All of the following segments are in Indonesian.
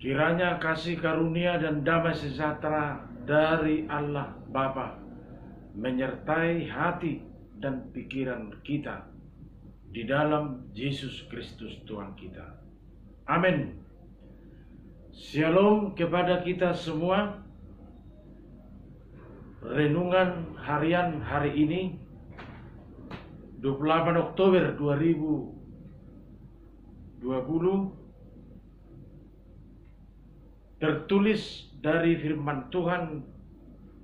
Kiranya kasih karunia dan damai sejahtera dari Allah Bapa menyertai hati dan pikiran kita di dalam Yesus Kristus Tuhan kita. Amin. Shalom kepada kita semua. Renungan harian hari ini 28 Oktober 2020 tertulis dari firman Tuhan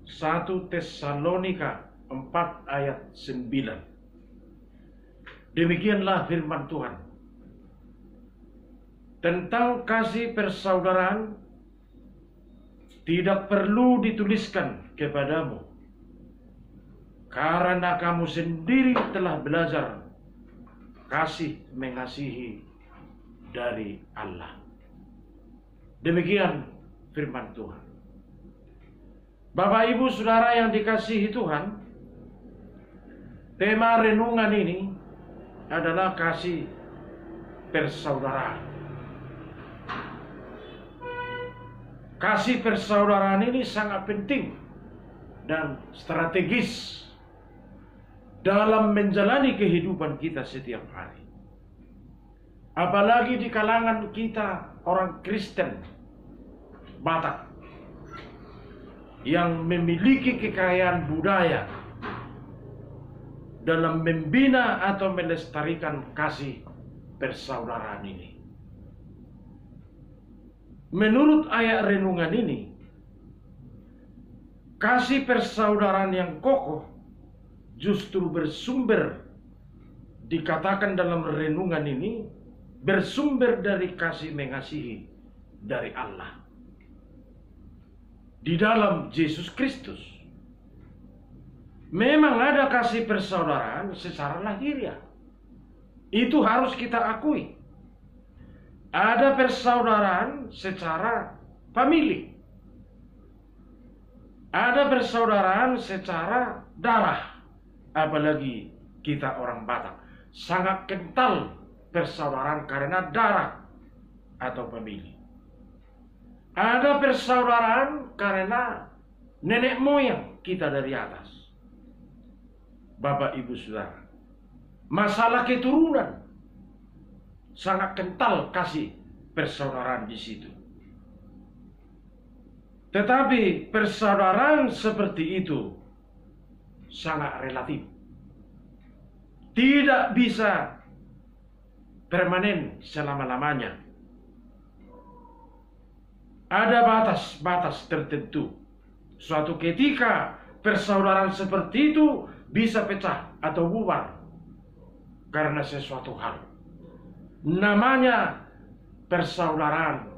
1 Tesalonika 4 ayat 9. Demikianlah firman Tuhan. Tentang kasih persaudaraan tidak perlu dituliskan kepadamu, karena kamu sendiri telah belajar kasih mengasihi dari Allah. Demikian firman Tuhan. Bapak, Ibu, Saudara yang dikasihi Tuhan, tema renungan ini adalah kasih persaudaraan. Kasih persaudaraan ini sangat penting dan strategis dalam menjalani kehidupan kita setiap hari. Apalagi di kalangan kita orang Kristen Batak yang memiliki kekayaan budaya dalam membina atau melestarikan kasih persaudaraan ini. Menurut ayat renungan ini, kasih persaudaraan yang kokoh justru bersumber, dikatakan dalam renungan ini, bersumber dari kasih mengasihi dari Allah di dalam Yesus Kristus. Memang ada kasih persaudaraan secara lahiriah. Itu harus kita akui. Ada persaudaraan secara famili. Ada persaudaraan secara darah. Apalagi kita orang Batak sangat kental persaudaraan karena darah atau famili. Ada persaudaraan karena nenek moyang kita dari atas. Bapak, Ibu, Saudara, masalah keturunan sangat kental kasih persaudaraan di situ. Tetapi persaudaraan seperti itu sangat relatif. Tidak bisa permanen selama-lamanya. Ada batas-batas tertentu. Suatu ketika persaudaraan seperti itu bisa pecah atau bubar karena sesuatu hal. Namanya persaudaraan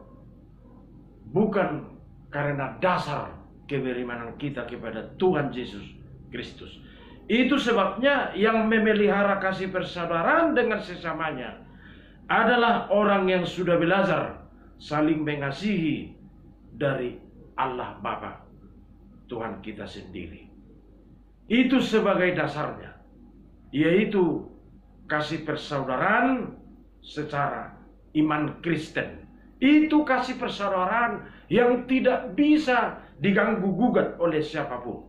bukan karena dasar keberimanan kita kepada Tuhan Yesus Kristus. Itu sebabnya yang memelihara kasih persaudaraan dengan sesamanya adalah orang yang sudah belajar saling mengasihi dari Allah Bapa Tuhan kita sendiri. Itu sebagai dasarnya, yaitu kasih persaudaraan secara iman Kristen. Itu kasih persaudaraan yang tidak bisa diganggu-gugat oleh siapapun.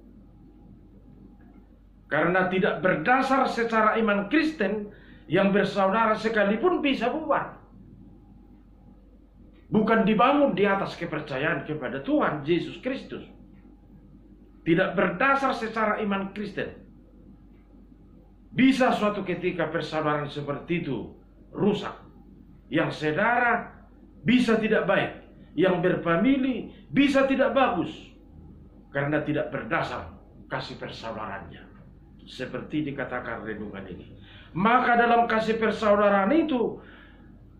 Karena tidak berdasar secara iman Kristen, yang bersaudara sekalipun bisa bubar. Bukan dibangun di atas kepercayaan kepada Tuhan Yesus Kristus. Tidak berdasar secara iman Kristen. Bisa suatu ketika persaudaraan seperti itu rusak. Yang saudara bisa tidak baik. Yang berfamili bisa tidak bagus. Karena tidak berdasar kasih persaudaraannya. Seperti dikatakan renungan ini. Maka dalam kasih persaudaraan itu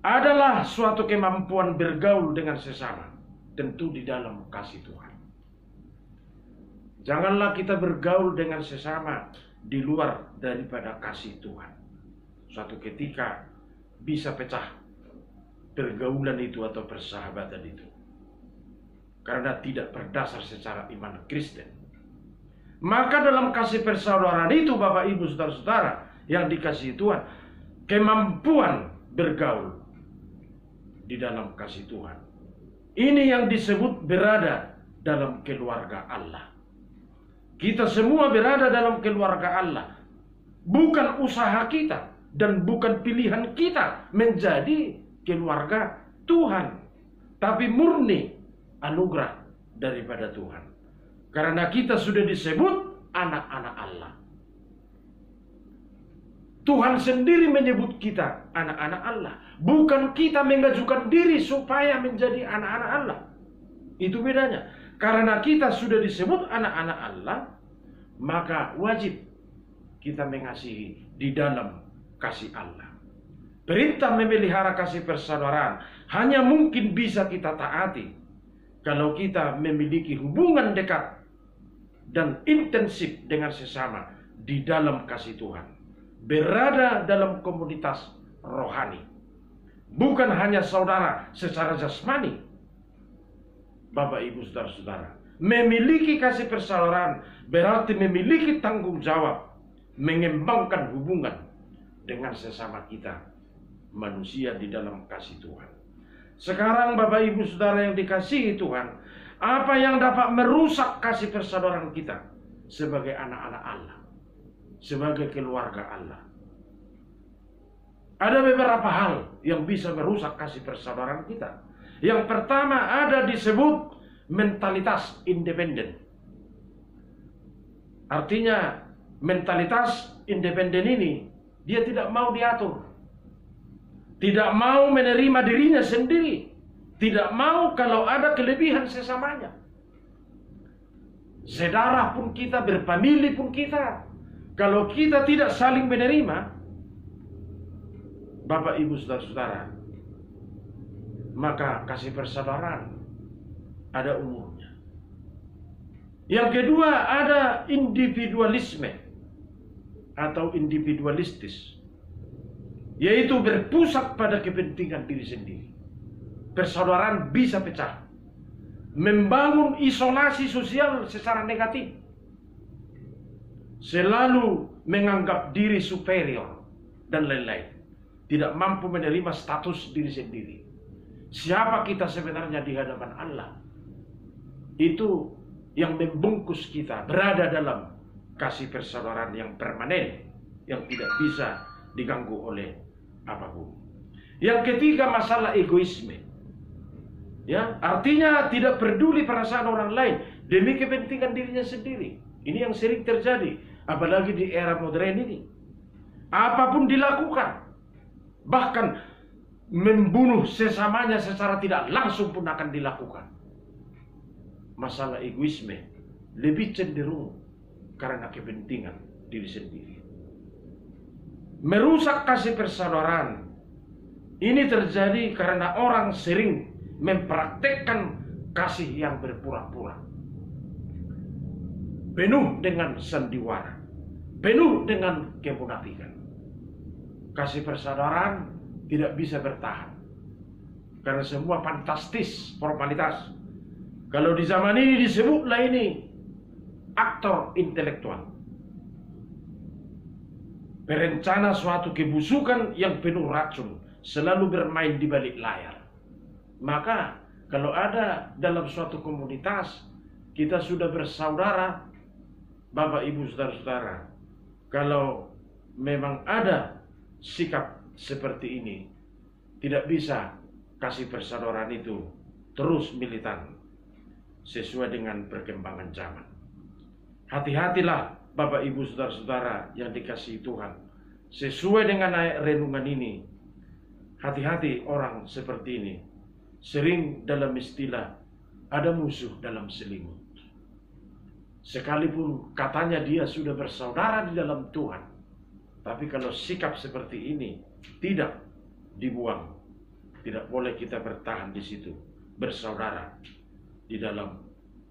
adalah suatu kemampuan bergaul dengan sesama. Tentu di dalam kasih Tuhan. Janganlah kita bergaul dengan sesama di luar daripada kasih Tuhan. Suatu ketika bisa pecah pergaulan itu atau persahabatan itu. Karena tidak berdasar secara iman Kristen. Maka dalam kasih persaudaraan itu, Bapak, Ibu, Saudara-saudara yang dikasihi Tuhan, kemampuan bergaul di dalam kasih Tuhan Ini yang disebut berada dalam keluarga Allah. Kita semua berada dalam keluarga Allah. Bukan usaha kita dan bukan pilihan kita menjadi keluarga Tuhan, tapi murni anugerah daripada Tuhan. Karena kita sudah disebut anak-anak Allah. Tuhan sendiri menyebut kita anak-anak Allah. Bukan kita mengajukan diri supaya menjadi anak-anak Allah. Itu bedanya. Karena kita sudah disebut anak-anak Allah, maka wajib kita mengasihi di dalam kasih Allah. Perintah memelihara kasih persaudaraan hanya mungkin bisa kita taati kalau kita memiliki hubungan dekat dan intensif dengan sesama di dalam kasih Tuhan. Berada dalam komunitas rohani. Bukan hanya saudara secara jasmani. Bapak, Ibu, saudara-saudara. Memiliki kasih persaudaraan berarti memiliki tanggung jawab mengembangkan hubungan dengan sesama kita, manusia di dalam kasih Tuhan. Sekarang Bapak, Ibu, saudara yang dikasihi Tuhan, apa yang dapat merusak kasih persaudaraan kita sebagai anak-anak Allah, sebagai keluarga Allah? Ada beberapa hal yang bisa merusak kasih persaudaraan kita. Yang pertama ada disebut mentalitas independen. Artinya mentalitas independen ini dia tidak mau diatur, tidak mau menerima dirinya sendiri, tidak mau kalau ada kelebihan sesamanya. Saudara pun kita, berfamili pun kita, kalau kita tidak saling menerima, Bapak, Ibu, saudara-saudara, maka kasih persaudaraan ada umurnya. Yang kedua ada individualisme atau individualistis, yaitu berpusat pada kepentingan diri sendiri. Persaudaraan bisa pecah, membangun isolasi sosial secara negatif, selalu menganggap diri superior dan lain-lain, tidak mampu menerima status diri sendiri. Siapa kita sebenarnya di hadapan Allah? Itu yang membungkus kita berada dalam kasih persaudaraan yang permanen, yang tidak bisa diganggu oleh apapun. Yang ketiga masalah egoisme. Ya, artinya tidak peduli perasaan orang lain demi kepentingan dirinya sendiri. Ini yang sering terjadi, apalagi di era modern ini. Apapun dilakukan, bahkan membunuh sesamanya secara tidak langsung pun akan dilakukan. Masalah egoisme lebih cenderung karena kepentingan diri sendiri. Merusak kasih persaudaraan ini terjadi karena orang sering mempraktekkan kasih yang berpura-pura, penuh dengan sandiwara, penuh dengan kemunafikan. Kasih persaudaraan tidak bisa bertahan karena semua fantastis, formalitas. Kalau di zaman ini disebutlah ini aktor intelektual, perencana suatu kebusukan yang penuh racun, selalu bermain di balik layar. Maka kalau ada dalam suatu komunitas kita sudah bersaudara, Bapak, Ibu, saudara-saudara, kalau memang ada sikap seperti ini, tidak bisa kasih persaudaraan itu terus militan sesuai dengan perkembangan zaman. Hati-hatilah Bapak, Ibu, saudara-saudara yang dikasihi Tuhan. Sesuai dengan ayat renungan ini, hati-hati orang seperti ini. Sering dalam istilah ada musuh dalam selimut. Sekalipun katanya dia sudah bersaudara di dalam Tuhan, tapi kalau sikap seperti ini tidak dibuang, tidak boleh kita bertahan di situ, bersaudara di dalam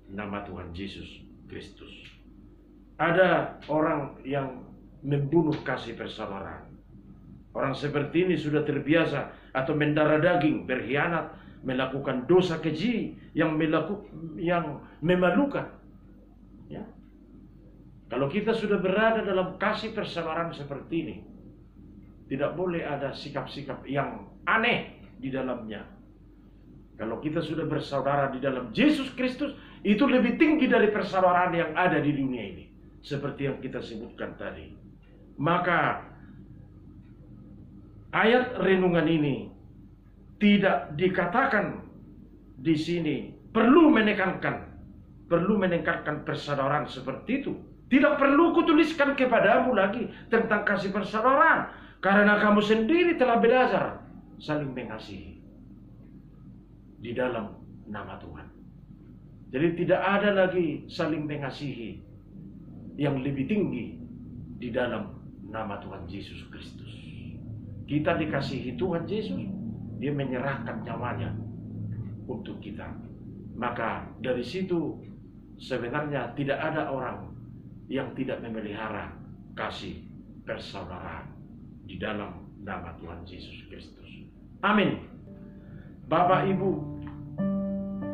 nama Tuhan Yesus Kristus. Ada orang yang membunuh kasih persaudaraan. Orang seperti ini sudah terbiasa atau mendarah daging, berkhianat, melakukan dosa keji yang memalukan. Ya. Kalau kita sudah berada dalam kasih persaudaraan seperti ini, tidak boleh ada sikap-sikap yang aneh di dalamnya. Kalau kita sudah bersaudara di dalam Yesus Kristus, itu lebih tinggi dari persaudaraan yang ada di dunia ini. Seperti yang kita sebutkan tadi. Maka ayat renungan ini tidak dikatakan di sini perlu menekankan persaudaraan seperti itu. Tidak perlu kutuliskan kepadamu lagi tentang kasih persaudaraan, karena kamu sendiri telah belajar saling mengasihi di dalam nama Tuhan. Jadi tidak ada lagi saling mengasihi yang lebih tinggi di dalam nama Tuhan Yesus Kristus. Kita dikasihi Tuhan Yesus, Dia menyerahkan nyawanya untuk kita. Maka dari situ sebenarnya tidak ada orang yang tidak memelihara kasih persaudaraan di dalam nama Tuhan Yesus Kristus. Amin. Bapak Ibu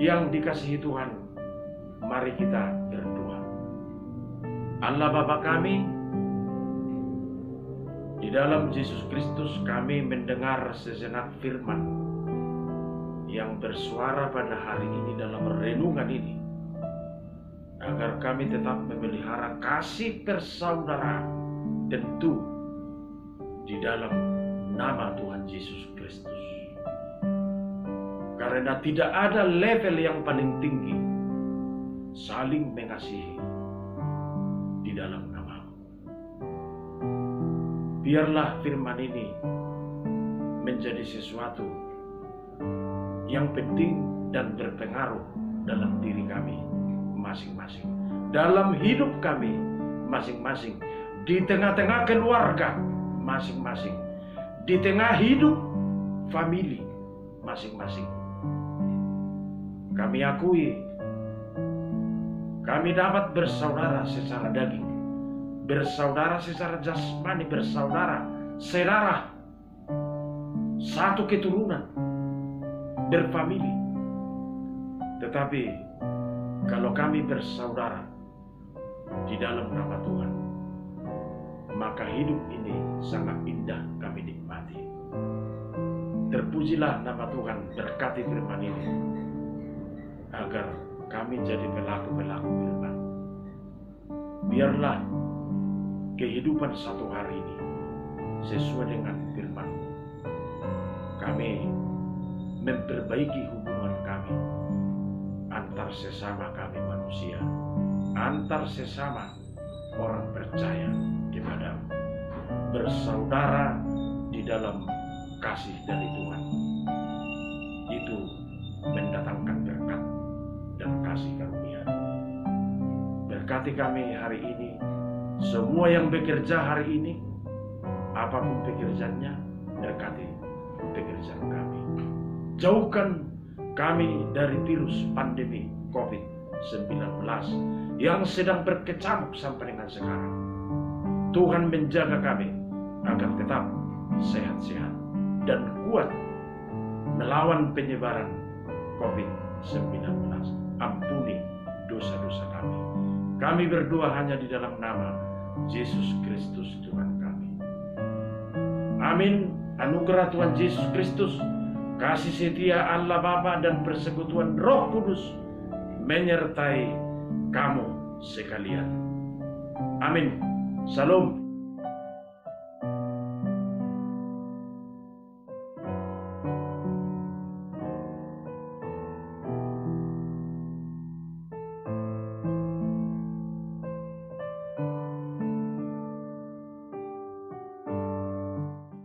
yang dikasihi Tuhan, mari kita berdoa. Allah Bapa kami, di dalam Yesus Kristus kami mendengar sejenak firman yang bersuara pada hari ini dalam renungan ini, agar kami tetap memelihara kasih persaudaraan tentu di dalam nama Tuhan Yesus Kristus. Karena tidak ada level yang paling tinggi saling mengasihi di dalam nama-Mu. Biarlah firman ini menjadi sesuatu yang penting dan berpengaruh dalam diri kami masing-masing, dalam hidup kami masing-masing, di tengah-tengah keluarga masing-masing, di tengah hidup famili masing-masing. Kami akui kami dapat bersaudara secara daging, bersaudara secara jasmani, bersaudara sedarah, satu keturunan, berfamili. Tetapi kalau kami bersaudara di dalam nama Tuhan, maka hidup ini sangat indah kami nikmati. Terpujilah nama Tuhan, berkati firman ini, agar kami jadi pelaku-pelaku firman. Biarlah kehidupan satu hari ini sesuai dengan firman. Kami memperbaiki hubungan kami antar sesama kami manusia, antar sesama orang percaya kepadamu, bersaudara di dalam kasih dari Tuhan. Itu mendatangkan berkat dan kasih karunia. Berkati kami hari ini, semua yang bekerja hari ini, apapun pekerjaannya, berkati pekerjaan kami. Jauhkan kami dari virus pandemi COVID-19 yang sedang berkecamuk sampai dengan sekarang. Tuhan menjaga kami agar tetap sehat-sehat dan kuat melawan penyebaran COVID-19. Ampuni dosa-dosa kami. Kami berdoa hanya di dalam nama Yesus Kristus Tuhan kami. Amin. Anugerah Tuhan Yesus Kristus, kasih setia Allah Bapa dan persekutuan Roh Kudus menyertai kamu sekalian. Amin. Salam.